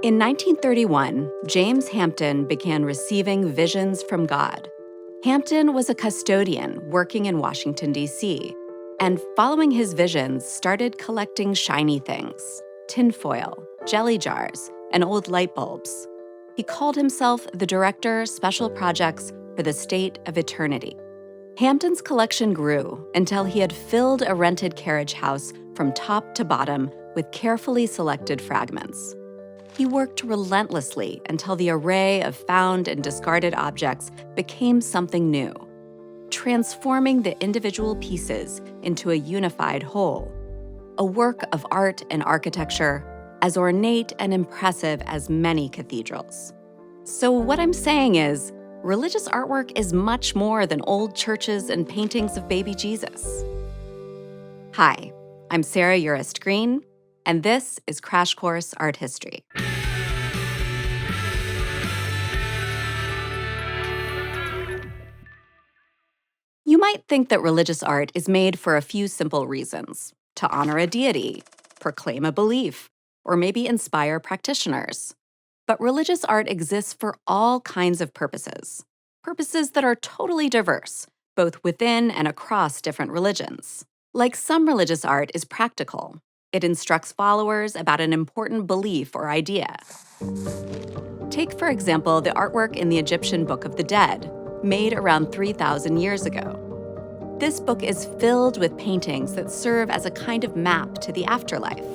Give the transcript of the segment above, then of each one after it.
In 1931, James Hampton began receiving visions from God. Hampton was a custodian working in Washington, D.C., and following his visions, started collecting shiny things: tinfoil, jelly jars, and old light bulbs. He called himself the Director, Special Projects for the State of Eternity. Hampton's collection grew until he had filled a rented carriage house from top to bottom with carefully selected fragments. He worked relentlessly until the array of found and discarded objects became something new, transforming the individual pieces into a unified whole, a work of art and architecture as ornate and impressive as many cathedrals. So what I'm saying is, religious artwork is much more than old churches and paintings of baby Jesus. Hi, I'm Sarah Urist Green, and this is Crash Course Art History. You might think that religious art is made for a few simple reasons: to honor a deity, proclaim a belief, or maybe inspire practitioners. But religious art exists for all kinds of purposes that are totally diverse, both within and across different religions. Like some religious art is practical. It instructs followers about an important belief or idea. Take, for example, the artwork in the Egyptian Book of the Dead, made around 3,000 years ago. This book is filled with paintings that serve as a kind of map to the afterlife.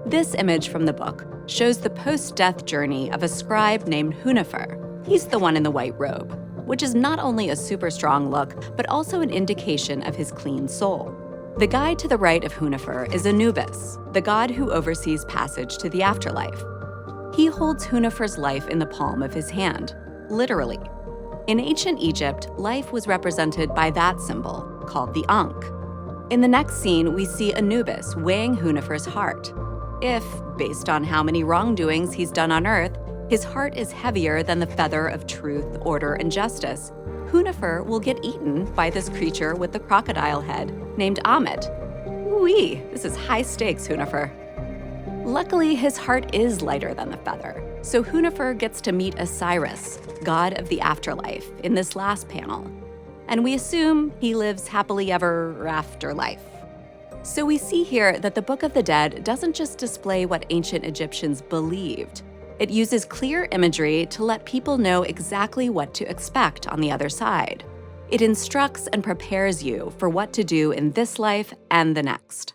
This image from the book shows the post-death journey of a scribe named Hunefer. He's the one in the white robe, which is not only a super strong look, but also an indication of his clean soul. The guy to the right of Hunefer is Anubis, the god who oversees passage to the afterlife. He holds Hunefer's life in the palm of his hand, literally. In ancient Egypt, life was represented by that symbol, called the Ankh. In the next scene, we see Anubis weighing Hunefer's heart. If, based on how many wrongdoings he's done on Earth, his heart is heavier than the feather of truth, order, and justice, Hunefer will get eaten by this creature with the crocodile head named Ammit. Ooh-wee, this is high stakes, Hunefer. Luckily, his heart is lighter than the feather, so Hunefer gets to meet Osiris, god of the afterlife, in this last panel. And we assume he lives happily ever after life. So we see here that the Book of the Dead doesn't just display what ancient Egyptians believed. It uses clear imagery to let people know exactly what to expect on the other side. It instructs and prepares you for what to do in this life and the next.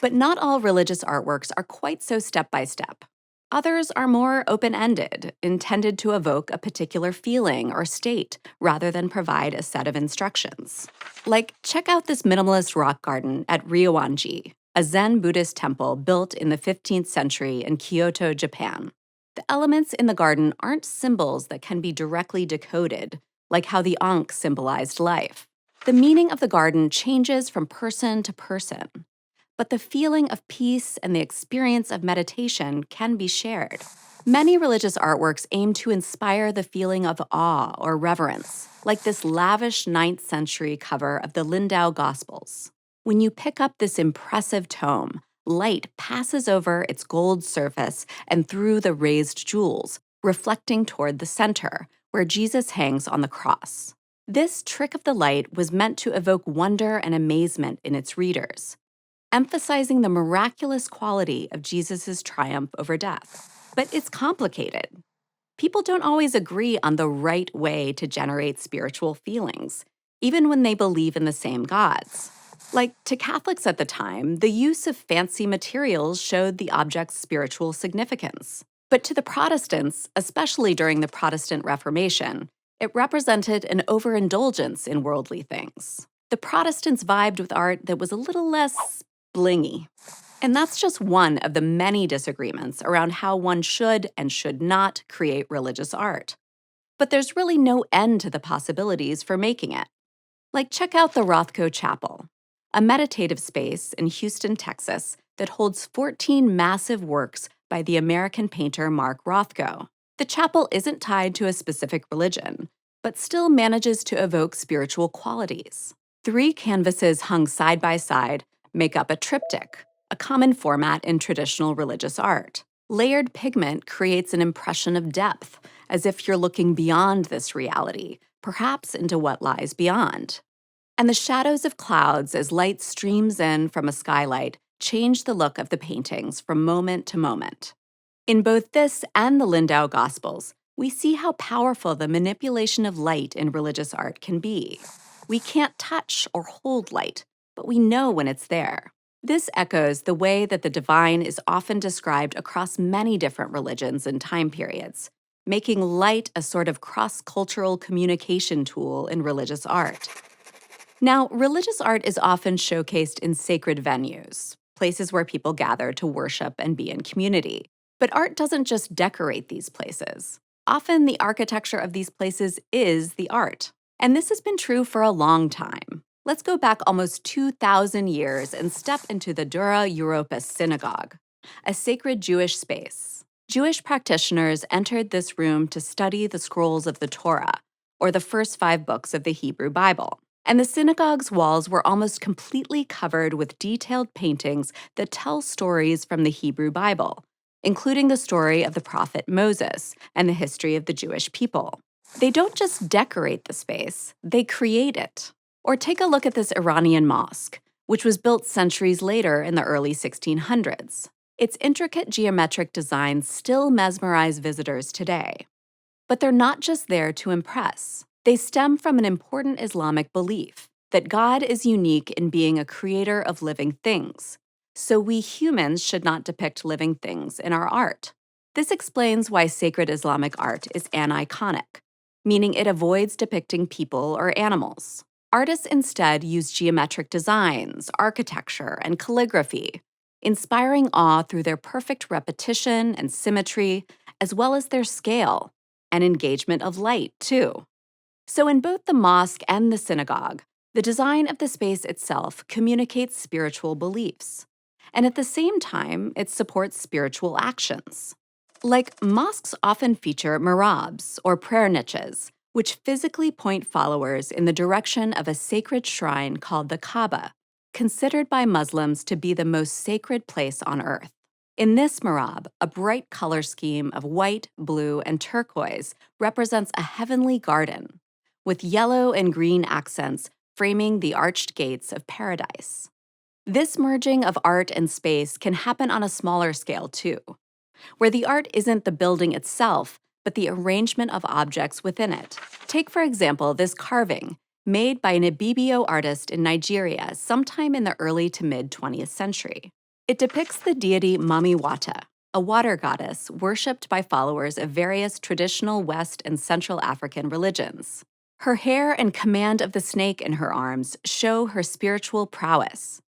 But not all religious artworks are quite so step-by-step. Others are more open-ended, intended to evoke a particular feeling or state rather than provide a set of instructions. Like, check out this minimalist rock garden at Ryoanji, a Zen Buddhist temple built in the 15th century in Kyoto, Japan. The elements in the garden aren't symbols that can be directly decoded, like how the Ankh symbolized life. The meaning of the garden changes from person to person. But the feeling of peace and the experience of meditation can be shared. Many religious artworks aim to inspire the feeling of awe or reverence, like this lavish 9th century cover of the Lindau Gospels. When you pick up this impressive tome, light passes over its gold surface and through the raised jewels, reflecting toward the center, where Jesus hangs on the cross. This trick of the light was meant to evoke wonder and amazement in its readers, emphasizing the miraculous quality of Jesus' triumph over death. But it's complicated. People don't always agree on the right way to generate spiritual feelings, even when they believe in the same gods. Like, to Catholics at the time, the use of fancy materials showed the object's spiritual significance. But to the Protestants, especially during the Protestant Reformation, it represented an overindulgence in worldly things. The Protestants vibed with art that was a little less blingy. And that's just one of the many disagreements around how one should and should not create religious art. But there's really no end to the possibilities for making it. Like, check out the Rothko Chapel, a meditative space in Houston, Texas, that holds 14 massive works by the American painter Mark Rothko. The chapel isn't tied to a specific religion, but still manages to evoke spiritual qualities. 3 canvases hung side by side make up a triptych, a common format in traditional religious art. Layered pigment creates an impression of depth, as if you're looking beyond this reality, perhaps into what lies beyond. And the shadows of clouds as light streams in from a skylight change the look of the paintings from moment to moment. In both this and the Lindau Gospels, we see how powerful the manipulation of light in religious art can be. We can't touch or hold light, but we know when it's there. This echoes the way that the divine is often described across many different religions and time periods, making light a sort of cross-cultural communication tool in religious art. Now, religious art is often showcased in sacred venues, places where people gather to worship and be in community. But art doesn't just decorate these places. Often, the architecture of these places is the art. And this has been true for a long time. Let's go back almost 2,000 years and step into the Dura Europos synagogue, a sacred Jewish space. Jewish practitioners entered this room to study the scrolls of the Torah, or the first 5 books of the Hebrew Bible. And the synagogue's walls were almost completely covered with detailed paintings that tell stories from the Hebrew Bible, including the story of the prophet Moses and the history of the Jewish people. They don't just decorate the space, they create it. Or take a look at this Iranian mosque, which was built centuries later in the early 1600s. Its intricate geometric designs still mesmerize visitors today. But they're not just there to impress. They stem from an important Islamic belief that God is unique in being a creator of living things, so we humans should not depict living things in our art. This explains why sacred Islamic art is aniconic, meaning it avoids depicting people or animals. Artists instead use geometric designs, architecture, and calligraphy, inspiring awe through their perfect repetition and symmetry, as well as their scale and engagement of light, too. So in both the mosque and the synagogue, the design of the space itself communicates spiritual beliefs, and at the same time, it supports spiritual actions. Like mosques often feature mihrabs, or prayer niches, which physically point followers in the direction of a sacred shrine called the Kaaba, considered by Muslims to be the most sacred place on earth. In this mihrab, a bright color scheme of white, blue, and turquoise represents a heavenly garden, with yellow and green accents framing the arched gates of paradise. This merging of art and space can happen on a smaller scale, too, where the art isn't the building itself, but the arrangement of objects within it. Take, for example, this carving, made by an Ibibio artist in Nigeria sometime in the early to mid-20th century. It depicts the deity Mami Wata, a water goddess worshipped by followers of various traditional West and Central African religions. Her hair and command of the snake in her arms show her spiritual prowess.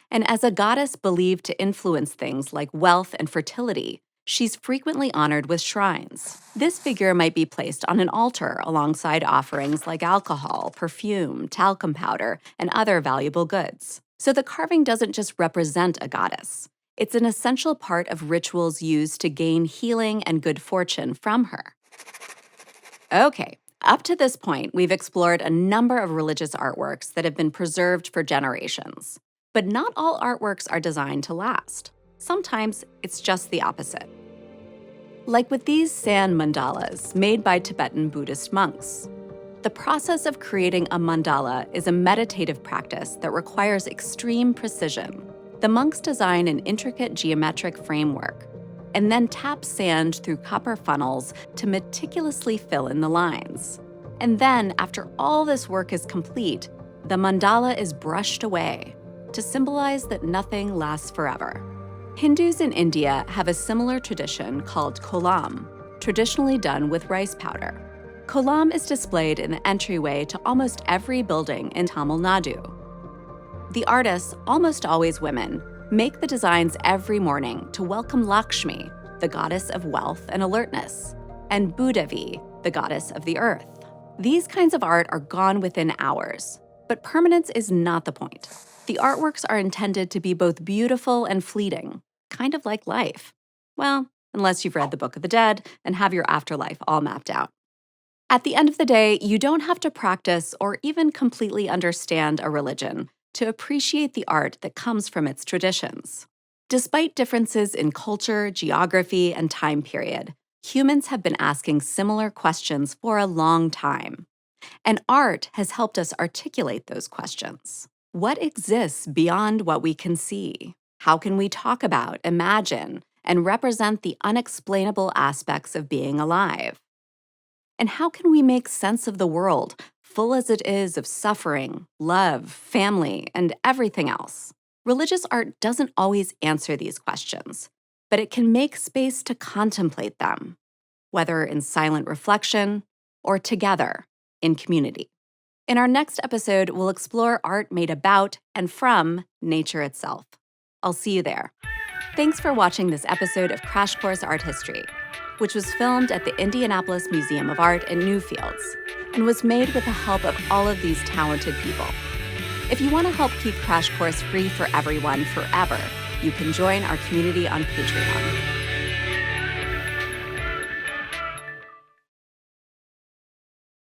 And as a goddess believed to influence things like wealth and fertility, she's frequently honored with shrines. This figure might be placed on an altar alongside offerings like alcohol, perfume, talcum powder, and other valuable goods. So the carving doesn't just represent a goddess. It's an essential part of rituals used to gain healing and good fortune from her. Okay, up to this point, we've explored a number of religious artworks that have been preserved for generations. But not all artworks are designed to last. Sometimes it's just the opposite. Like with these sand mandalas made by Tibetan Buddhist monks. The process of creating a mandala is a meditative practice that requires extreme precision. The monks design an intricate geometric framework and then tap sand through copper funnels to meticulously fill in the lines. And then, after all this work is complete, the mandala is brushed away to symbolize that nothing lasts forever. Hindus in India have a similar tradition called kolam, traditionally done with rice powder. Kolam is displayed in the entryway to almost every building in Tamil Nadu. The artists, almost always women, make the designs every morning to welcome Lakshmi, the goddess of wealth and alertness, and Bhudevi, the goddess of the earth. These kinds of art are gone within hours, but permanence is not the point. The artworks are intended to be both beautiful and fleeting, kind of like life. Well, unless you've read the Book of the Dead and have your afterlife all mapped out. At the end of the day, you don't have to practice or even completely understand a religion to appreciate the art that comes from its traditions. Despite differences in culture, geography, and time period, humans have been asking similar questions for a long time. And art has helped us articulate those questions. What exists beyond what we can see? How can we talk about, imagine, and represent the unexplainable aspects of being alive? And how can we make sense of the world, full as it is of suffering, love, family, and everything else? Religious art doesn't always answer these questions, but it can make space to contemplate them, whether in silent reflection or together in community. In our next episode, we'll explore art made about and from nature itself. I'll see you there. Thanks for watching this episode of Crash Course Art History, which was filmed at the Indianapolis Museum of Art in Newfields and was made with the help of all of these talented people. If you want to help keep Crash Course free for everyone forever, you can join our community on Patreon.